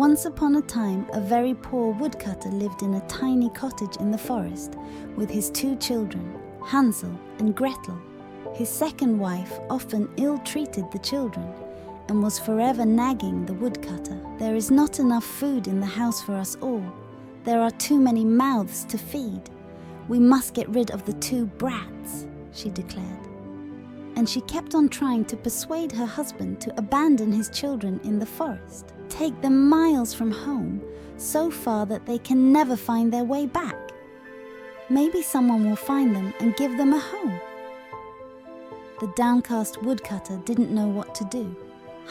Once upon a time, a very poor woodcutter lived in a tiny cottage in the forest with his 2 children, Hansel and Gretel. His second wife often ill-treated the children and was forever nagging the woodcutter. "There is not enough food in the house for us all. There are too many mouths to feed. We must get rid of the 2 brats," she declared. And she kept on trying to persuade her husband to abandon his children in the forest, take them miles from home, so far that they can never find their way back. Maybe someone will find them and give them a home. The downcast woodcutter didn't know what to do.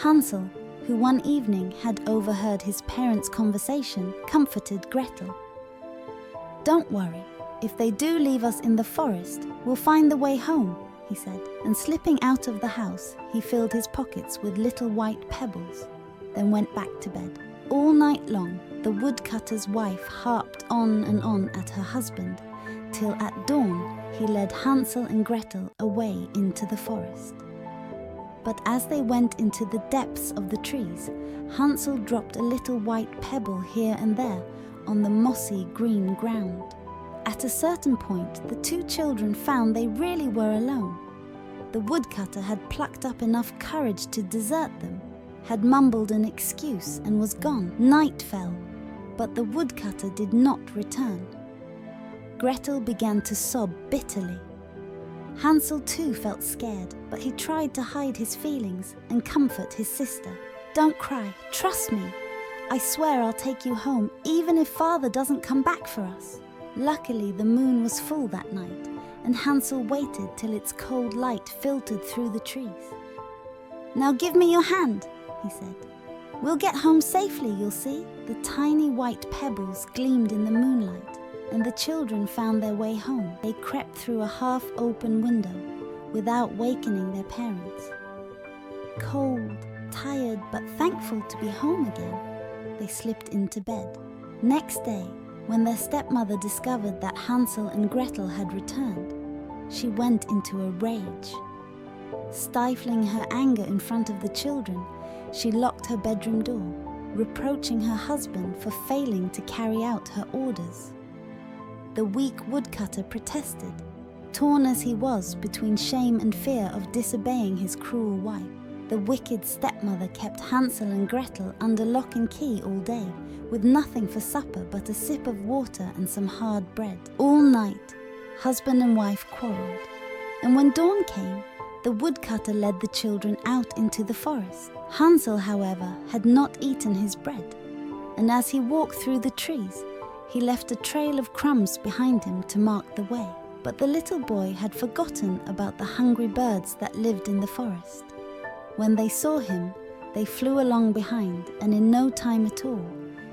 Hansel, who one evening had overheard his parents' conversation, comforted Gretel. "Don't worry, if they do leave us in the forest, we'll find the way home," he said, and slipping out of the house, he filled his pockets with little white pebbles, then went back to bed. All night long, the woodcutter's wife harped on and on at her husband, till at dawn he led Hansel and Gretel away into the forest. But as they went into the depths of the trees, Hansel dropped a little white pebble here and there on the mossy green ground. At a certain point, the 2 children found they really were alone. The woodcutter had plucked up enough courage to desert them, had mumbled an excuse and was gone. Night fell, but the woodcutter did not return. Gretel began to sob bitterly. Hansel too felt scared, but he tried to hide his feelings and comfort his sister. "Don't cry, trust me. I swear I'll take you home, even if Father doesn't come back for us." Luckily, the moon was full that night, and Hansel waited till its cold light filtered through the trees. "Now give me your hand," he said. "We'll get home safely, you'll see." The tiny white pebbles gleamed in the moonlight, and the children found their way home. They crept through a half-open window without wakening their parents. Cold, tired, but thankful to be home again, they slipped into bed. Next day, when their stepmother discovered that Hansel and Gretel had returned, she went into a rage. Stifling her anger in front of the children, she locked her bedroom door, reproaching her husband for failing to carry out her orders. The weak woodcutter protested, torn as he was between shame and fear of disobeying his cruel wife. The wicked stepmother kept Hansel and Gretel under lock and key all day, with nothing for supper but a sip of water and some hard bread. All night, husband and wife quarreled, and when dawn came, the woodcutter led the children out into the forest. Hansel, however, had not eaten his bread, and as he walked through the trees, he left a trail of crumbs behind him to mark the way. But the little boy had forgotten about the hungry birds that lived in the forest. When they saw him, they flew along behind, and in no time at all,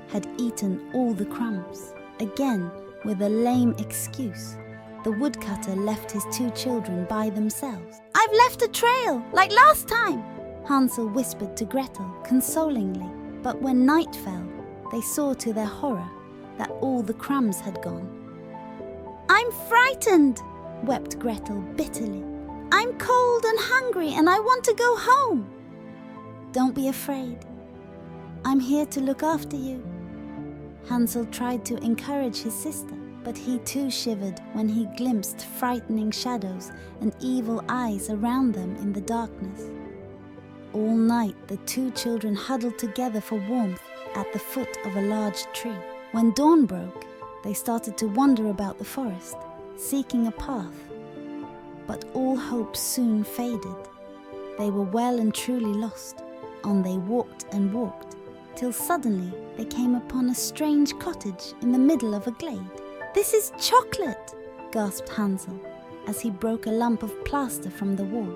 had eaten all the crumbs. Again, with a lame excuse, the woodcutter left his 2 children by themselves. "I've left a trail, like last time," Hansel whispered to Gretel consolingly. But when night fell, they saw to their horror that all the crumbs had gone. "I'm frightened," wept Gretel bitterly. "I'm cold and hungry and I want to go home." "Don't be afraid. I'm here to look after you." Hansel tried to encourage his sister, but he too shivered when he glimpsed frightening shadows and evil eyes around them in the darkness. All night the 2 children huddled together for warmth at the foot of a large tree. When dawn broke, they started to wander about the forest, seeking a path. But all hope soon faded. They were well and truly lost. On they walked and walked, till suddenly they came upon a strange cottage in the middle of a glade. "This is chocolate," gasped Hansel, as he broke a lump of plaster from the wall.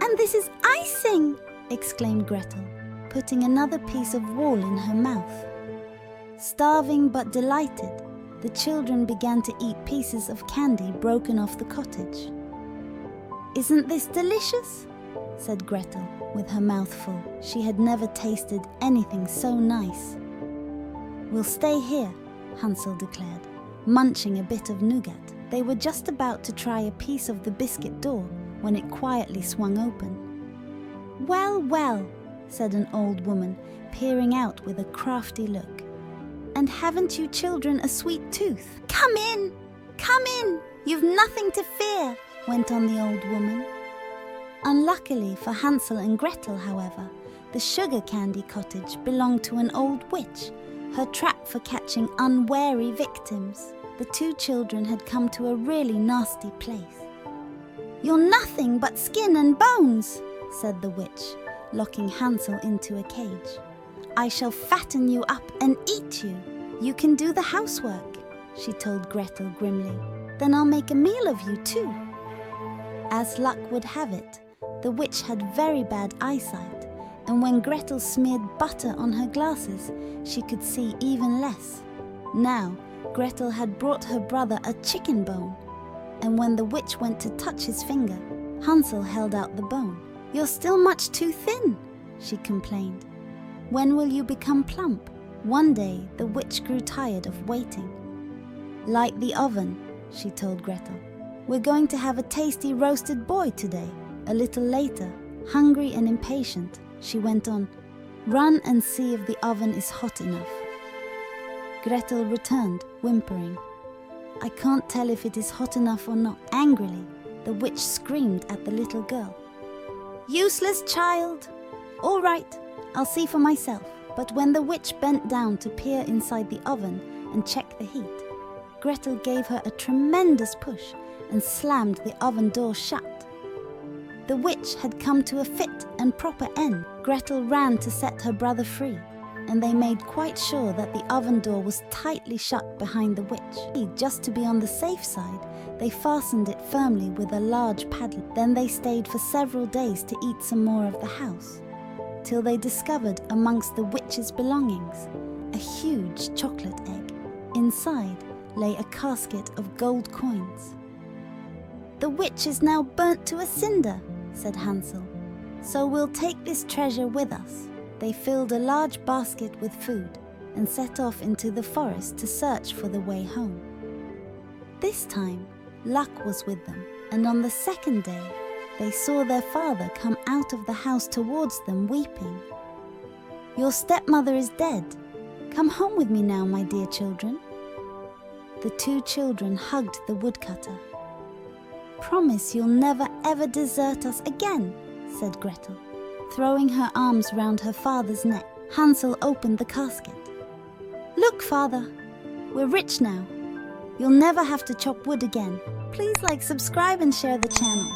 "And this is icing," exclaimed Gretel, putting another piece of wall in her mouth. Starving but delighted, the children began to eat pieces of candy broken off the cottage. "Isn't this delicious?" said Gretel, with her mouth full. She had never tasted anything so nice. "We'll stay here," Hansel declared, munching a bit of nougat. They were just about to try a piece of the biscuit door when it quietly swung open. "Well, well, said an old woman, peering out with a crafty look. "And haven't you children a sweet tooth? Come in! Come in! You've nothing to fear," went on the old woman. Unluckily for Hansel and Gretel, however, the sugar candy cottage belonged to an old witch, her trap for catching unwary victims. The two children had come to a really nasty place. "You're nothing but skin and bones," said the witch, locking Hansel into a cage. "I shall fatten you up and eat you. You can do the housework," she told Gretel grimly. "Then I'll make a meal of you too." As luck would have it, the witch had very bad eyesight, and when Gretel smeared butter on her glasses, she could see even less. Now, Gretel had brought her brother a chicken bone, and when the witch went to touch his finger, Hansel held out the bone. "You're still much too thin," she complained. "When will you become plump?" One day, the witch grew tired of waiting. "Light the oven," she told Gretel. "We're going to have a tasty roasted boy today." A little later, hungry and impatient, she went on, "Run and see if the oven is hot enough." Gretel returned, whimpering. "I can't tell if it is hot enough or not." Angrily, the witch screamed at the little girl. "Useless child! All right, I'll see for myself." But when the witch bent down to peer inside the oven and check the heat, Gretel gave her a tremendous push and slammed the oven door shut. The witch had come to a fit and proper end. Gretel ran to set her brother free, and they made quite sure that the oven door was tightly shut behind the witch. Just to be on the safe side, they fastened it firmly with a large padlock. Then they stayed for several days to eat some more of the house, till they discovered amongst the witch's belongings a huge chocolate egg. Inside lay a casket of gold coins. "The witch is now burnt to a cinder," said Hansel, "so we'll take this treasure with us." They filled a large basket with food and set off into the forest to search for the way home. This time, luck was with them, and on the second day, they saw their father come out of the house towards them weeping. "Your stepmother is dead. Come home with me now, my dear children." The two children hugged the woodcutter. "Promise you'll never ever desert us again," said Gretel, throwing her arms round her father's neck. Hansel opened the casket. "Look, father, we're rich now. You'll never have to chop wood again. Please like, subscribe and share the channel."